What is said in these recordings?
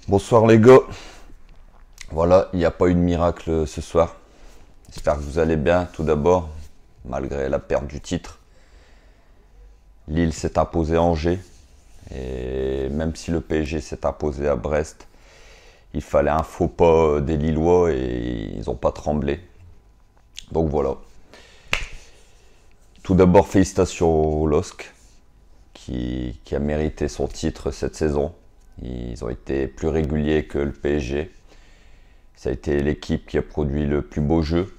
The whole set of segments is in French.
Bonsoir les gars. Voilà, il n'y a pas eu de miracle ce soir. J'espère que vous allez bien tout d'abord, malgré la perte du titre. Lille s'est imposé à Angers. Et même si le PSG s'est imposé à Brest, il fallait un faux pas des Lillois et ils n'ont pas tremblé. Donc voilà. Tout d'abord, félicitations au LOSC qui a mérité son titre cette saison. Ils ont été plus réguliers que le PSG. Ça a été l'équipe qui a produit le plus beau jeu,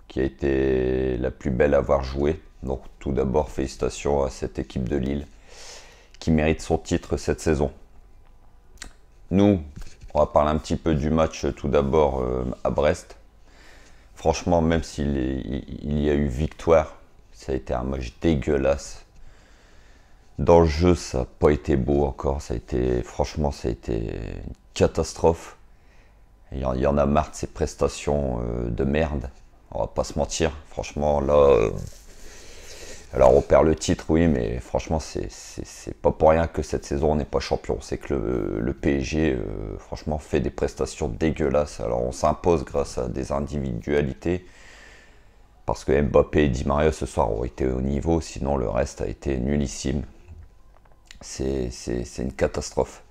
qui a été la plus belle à avoir joué. Donc tout d'abord, félicitations à cette équipe de Lille qui mérite son titre cette saison. Nous, on va parler un petit peu du match tout d'abord à Brest. Franchement, même s'il y a eu victoire, ça a été un match dégueulasse. Dans le jeu, ça n'a pas été beau encore. Franchement, ça a été une catastrophe. Il y en a marre de ces prestations de merde. On va pas se mentir. Franchement, là, alors on perd le titre, oui, mais franchement, c'est pas pour rien que cette saison on n'est pas champion. C'est que le PSG, franchement, fait des prestations dégueulasses. Alors on s'impose grâce à des individualités. Parce que Mbappé et Di Maria ce soir ont été au niveau, sinon le reste a été nullissime. C'est une catastrophe.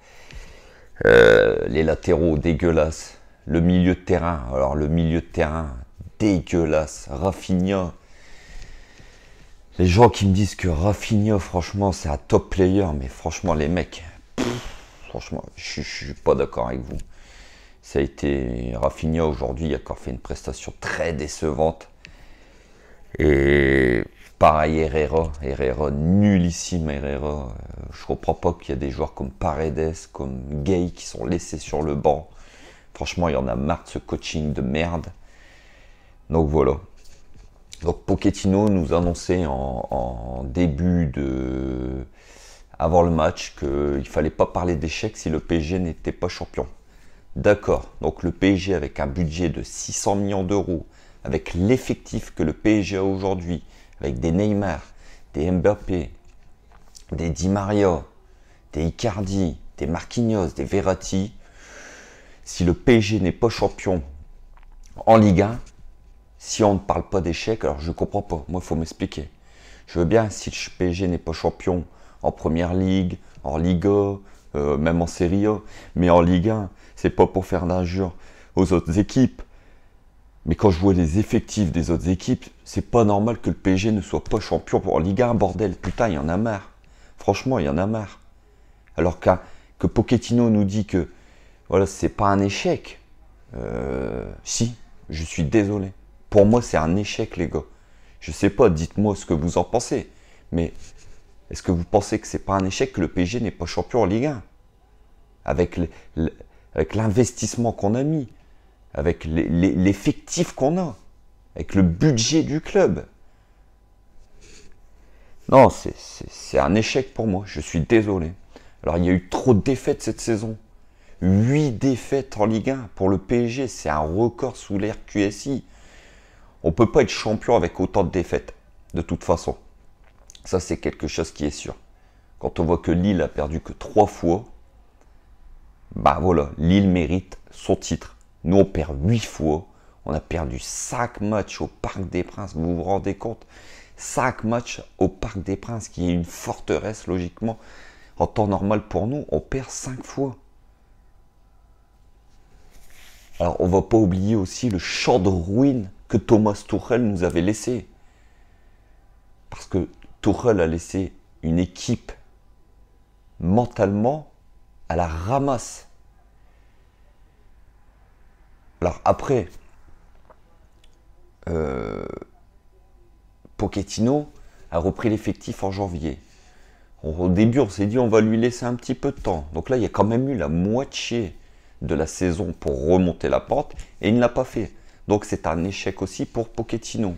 Les latéraux dégueulasses. Le milieu de terrain, alors le milieu de terrain dégueulasse. Rafinha. Les gens qui me disent que Rafinha, franchement, c'est un top player, mais franchement, les mecs, franchement, je suis pas d'accord avec vous. Ça a été Rafinha aujourd'hui, il a encore fait une prestation très décevante. Et pareil, Herrera, nullissime Herrera. Je comprends pas qu'il y a des joueurs comme Paredes, comme Gay qui sont laissés sur le banc. Franchement, il y en a marre de ce coaching de merde. Donc voilà. Donc Pochettino nous annonçait en début de... avant le match qu'il ne fallait pas parler d'échec si le PSG n'était pas champion. D'accord, donc le PSG avec un budget de 600 millions d'euros, avec l'effectif que le PSG a aujourd'hui, avec des Neymar, des Mbappé, des Di Maria, des Icardi, des Marquinhos, des Verratti, si le PSG n'est pas champion en Ligue 1, si on ne parle pas d'échec, alors je ne comprends pas. Moi, il faut m'expliquer. Je veux bien, si le PSG n'est pas champion en Première Ligue, en Liga, même en Serie A, mais en Ligue 1, c'est pas pour faire d'injure aux autres équipes. Mais quand je vois les effectifs des autres équipes, c'est pas normal que le PSG ne soit pas champion en Ligue 1, bordel. Putain, il y en a marre. Franchement, il y en a marre. Alors que Pochettino nous dit que voilà, c'est pas un échec. Si, je suis désolé. Pour moi, c'est un échec, les gars. Je sais pas, dites-moi ce que vous en pensez. Mais est-ce que vous pensez que c'est pas un échec que le PSG n'est pas champion en Ligue 1 avec l'investissement qu'on a mis, avec l'effectif qu'on a, avec le budget du club. Non, c'est un échec pour moi. Je suis désolé. Alors, il y a eu trop de défaites cette saison. 8 défaites en Ligue 1 pour le PSG. C'est un record sous l'ère QSI. On ne peut pas être champion avec autant de défaites, de toute façon. Ça, c'est quelque chose qui est sûr. Quand on voit que Lille a perdu que 3 fois, bah voilà, Lille mérite son titre. Nous, on perd 8 fois. On a perdu 5 matchs au Parc des Princes. Vous vous rendez compte? 5 matchs au Parc des Princes, qui est une forteresse, logiquement. En temps normal pour nous, on perd 5 fois. Alors, on ne va pas oublier aussi le champ de ruines que Thomas Tuchel nous avait laissé. Parce que Tuchel a laissé une équipe mentalement à la ramasse. Alors après, Pochettino a repris l'effectif en janvier. Au début, on s'est dit on va lui laisser un petit peu de temps. Donc là, il y a quand même eu la moitié de la saison pour remonter la pente et il ne l'a pas fait. Donc c'est un échec aussi pour Pochettino.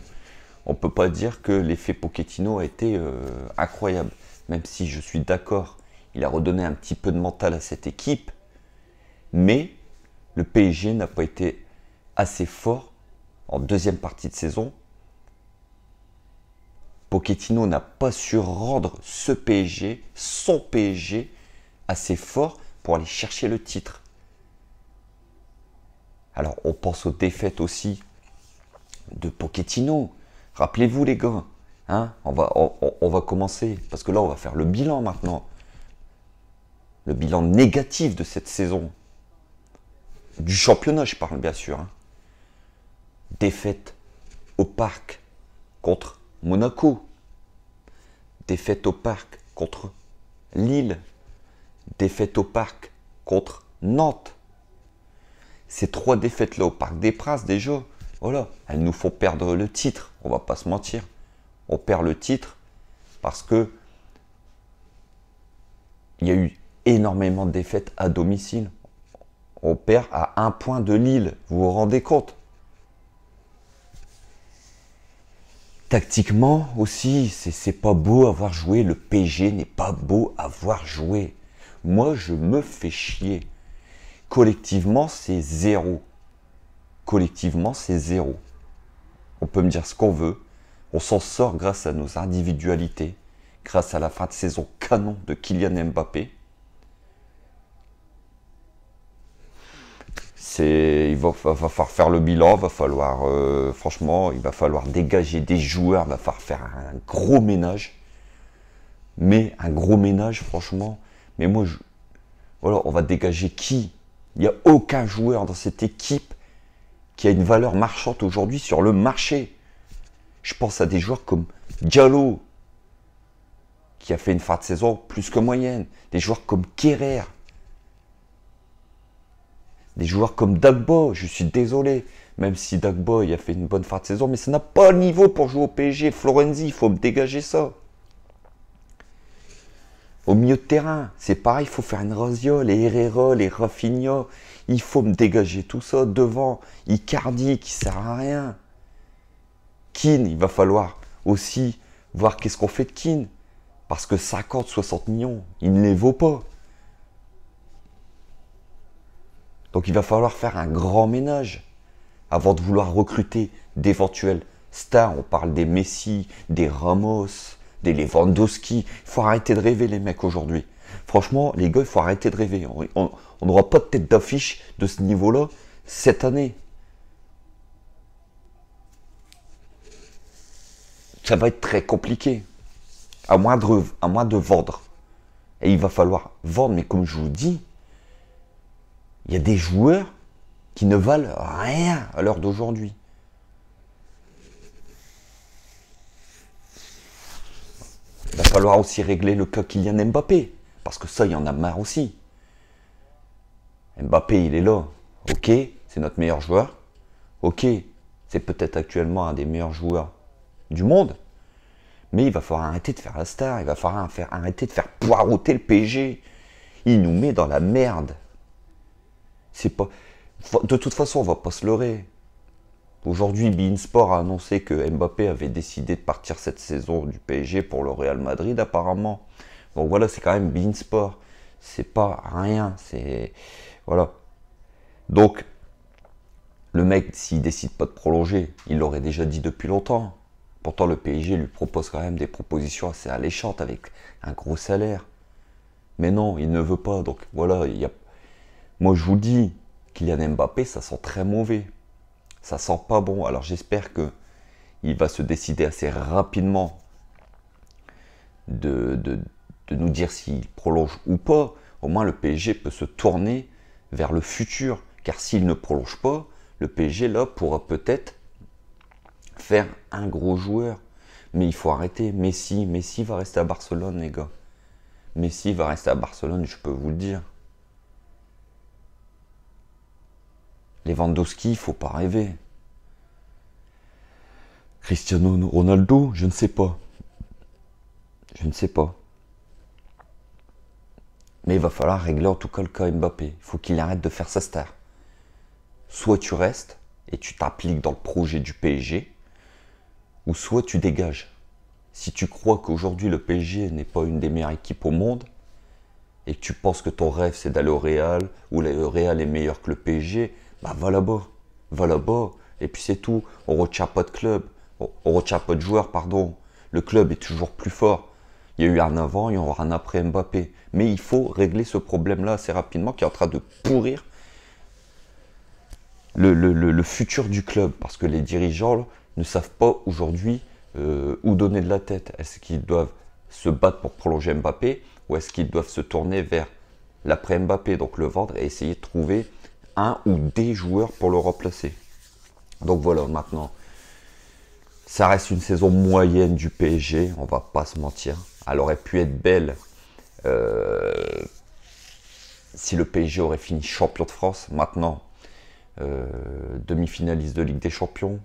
On ne peut pas dire que l'effet Pochettino a été incroyable. Même si je suis d'accord, il a redonné un petit peu de mental à cette équipe. Mais le PSG n'a pas été assez fort en deuxième partie de saison. Pochettino n'a pas su rendre son PSG, assez fort pour aller chercher le titre. Alors, on pense aux défaites aussi de Pochettino. Rappelez-vous, les gars, hein, on va commencer, parce que là, on va faire le bilan maintenant. Le bilan négatif de cette saison. Du championnat, je parle bien sûr. Hein. Défaite au parc contre Monaco. Défaite au parc contre Lille. Défaite au parc contre Nantes. Ces 3 défaites-là au Parc des Princes, déjà, voilà, elles nous font perdre le titre. On va pas se mentir. On perd le titre parce que il y a eu énormément de défaites à domicile. On perd à 1 point de Lille. Vous vous rendez compte? Tactiquement aussi, c'est pas beau avoir joué. Le PSG n'est pas beau avoir joué. Moi, je me fais chier. Collectivement, c'est 0. Collectivement, c'est 0. On peut me dire ce qu'on veut. On s'en sort grâce à nos individualités, grâce à la fin de saison canon de Kylian Mbappé. Il va falloir faire le bilan, va falloir, franchement, il va falloir dégager des joueurs, il va falloir faire un gros ménage. Mais un gros ménage, franchement. Mais moi, voilà, on va dégager qui? Il n'y a aucun joueur dans cette équipe qui a une valeur marchande aujourd'hui sur le marché. Je pense à des joueurs comme Diallo, qui a fait une fin de saison plus que moyenne. Des joueurs comme Kerrer. Des joueurs comme Dagba, je suis désolé. Même si Dagba il a fait une bonne fin de saison, mais ça n'a pas le niveau pour jouer au PSG. Florenzi, il faut me dégager ça. Au milieu de terrain, c'est pareil, il faut faire une Raziol, les Herrera, les Rafinha. Il faut me dégager tout ça devant. Icardi qui sert à rien. Keane, il va falloir aussi voir qu'est-ce qu'on fait de Keane. Parce que 50, 60 millions, il ne les vaut pas. Donc il va falloir faire un grand ménage avant de vouloir recruter d'éventuels stars. On parle des Messi, des Ramos, des Lewandowski. Il faut arrêter de rêver les mecs aujourd'hui. Franchement, les gars, il faut arrêter de rêver. On n'aura pas de tête d'affiche de ce niveau-là cette année. Ça va être très compliqué. À moins de vendre. Et il va falloir vendre, mais comme je vous dis, il y a des joueurs qui ne valent rien à l'heure d'aujourd'hui. Il va falloir aussi régler le cas Kylian Mbappé. Parce que ça, il y en a marre aussi. Mbappé, il est là. Ok, c'est notre meilleur joueur. Ok, c'est peut-être actuellement un des meilleurs joueurs du monde. Mais il va falloir arrêter de faire la star. Il va falloir arrêter de faire poireauter le PSG. Il nous met dans la merde. C'est pas... De toute façon, on va pas se leurrer. Aujourd'hui, beIN Sport a annoncé que Mbappé avait décidé de partir cette saison du PSG pour le Real Madrid, apparemment. Donc voilà, c'est quand même beIN Sport. C'est pas rien. C'est... Voilà. Donc, le mec, s'il décide pas de prolonger, il l'aurait déjà dit depuis longtemps. Pourtant, le PSG lui propose quand même des propositions assez alléchantes avec un gros salaire. Mais non, il ne veut pas. Donc voilà, moi je vous dis, Kylian Mbappé, ça sent très mauvais. Ça sent pas bon. Alors j'espère qu'il va se décider assez rapidement de nous dire s'il prolonge ou pas. Au moins le PSG peut se tourner vers le futur. Car s'il ne prolonge pas, le PSG là pourra peut-être faire un gros joueur. Mais il faut arrêter. Messi va rester à Barcelone, les gars. Messi va rester à Barcelone, je peux vous le dire. Lewandowski, il ne faut pas rêver. Cristiano Ronaldo, je ne sais pas. Je ne sais pas. Mais il va falloir régler en tout cas le cas Mbappé. Il faut qu'il arrête de faire sa star. Soit tu restes et tu t'appliques dans le projet du PSG, ou soit tu dégages. Si tu crois qu'aujourd'hui le PSG n'est pas une des meilleures équipes au monde, et que tu penses que ton rêve c'est d'aller au Real, ou le Real est meilleur que le PSG, bah va là-bas. Va là-bas, et puis c'est tout. On ne retient pas de club, on ne retient pas de joueurs, pardon. Le club est toujours plus fort. Il y a eu un avant, il y aura un après Mbappé. Mais il faut régler ce problème-là assez rapidement qui est en train de pourrir le futur du club, parce que les dirigeants ne savent pas aujourd'hui où donner de la tête. Est-ce qu'ils doivent se battre pour prolonger Mbappé ou est-ce qu'ils doivent se tourner vers l'après Mbappé, donc le vendre et essayer de trouver un ou des joueurs pour le remplacer. Donc voilà, maintenant, ça reste une saison moyenne du PSG, on va pas se mentir. Elle aurait pu être belle euh, si le PSG aurait fini champion de France. Maintenant, demi-finaliste de Ligue des Champions,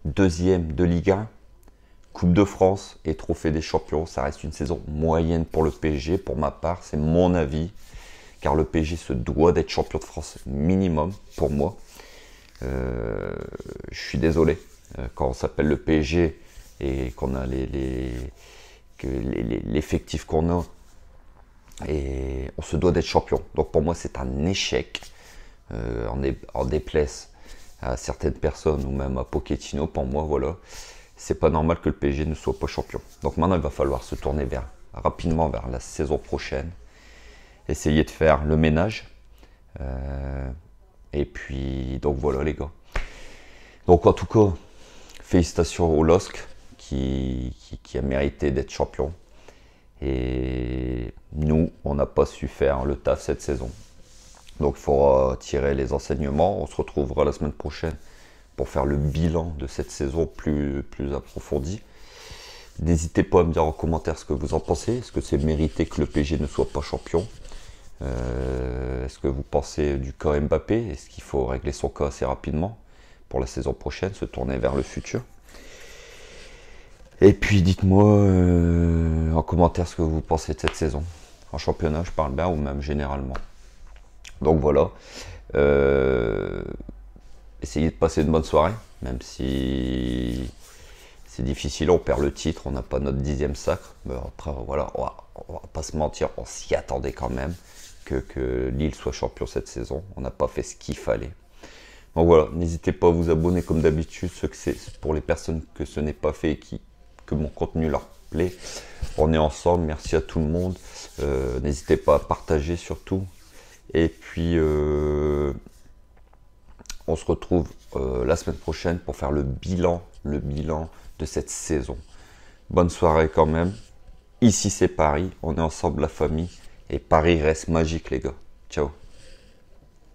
deuxième de Ligue 1, Coupe de France et Trophée des Champions. Ça reste une saison moyenne pour le PSG, pour ma part, c'est mon avis. Car le PSG se doit d'être champion de France minimum, pour moi. Je suis désolé. Quand on s'appelle le PSG et qu'on a l'effectif qu'on a, et on se doit d'être champion. Donc pour moi, c'est un échec. En déplace à certaines personnes ou même à Pochettino, pour moi, voilà, c'est pas normal que le PSG ne soit pas champion. Donc maintenant, il va falloir se tourner rapidement vers la saison prochaine, essayer de faire le ménage. Et puis, donc voilà les gars. Donc en tout cas, félicitations au LOSC qui a mérité d'être champion. Et nous, on n'a pas su faire le taf cette saison. Donc il faudra tirer les enseignements. On se retrouvera la semaine prochaine pour faire le bilan de cette saison plus approfondi. N'hésitez pas à me dire en commentaire ce que vous en pensez. Est-ce que c'est mérité que le PSG ne soit pas champion? Est-ce que vous pensez du cas Mbappé? Est-ce qu'il faut régler son cas assez rapidement pour la saison prochaine, se tourner vers le futur? Et puis dites-moi en commentaire ce que vous pensez de cette saison. En championnat, je parle bien ou même généralement. Donc voilà. Essayez de passer une bonne soirée, même si c'est difficile, on perd le titre, on n'a pas notre 10e sacre. Mais après, voilà, on va pas se mentir, on s'y attendait quand même que Lille soit champion cette saison. On n'a pas fait ce qu'il fallait. Donc voilà, n'hésitez pas à vous abonner comme d'habitude, pour les personnes que ce n'est pas fait et que mon contenu leur plaît. On est ensemble, merci à tout le monde. N'hésitez pas à partager surtout. Et puis, on se retrouve la semaine prochaine pour faire le bilan de cette saison. Bonne soirée quand même. Ici c'est Paris, on est ensemble la famille. Et Paris reste magique les gars. Ciao.